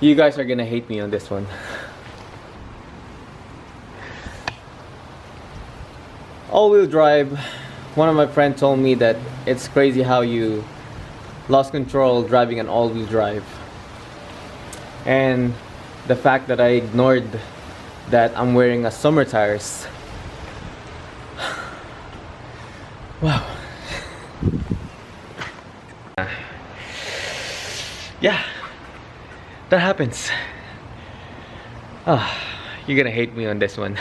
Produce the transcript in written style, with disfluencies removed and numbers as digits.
You guys are gonna hate me on this one. All-wheel drive. One of my friends told me that it's crazy how you lost control driving an all-wheel drive. And the fact that I ignored that I'm wearing a summer tires. Wow. Yeah, that happens. You're gonna hate me on this one.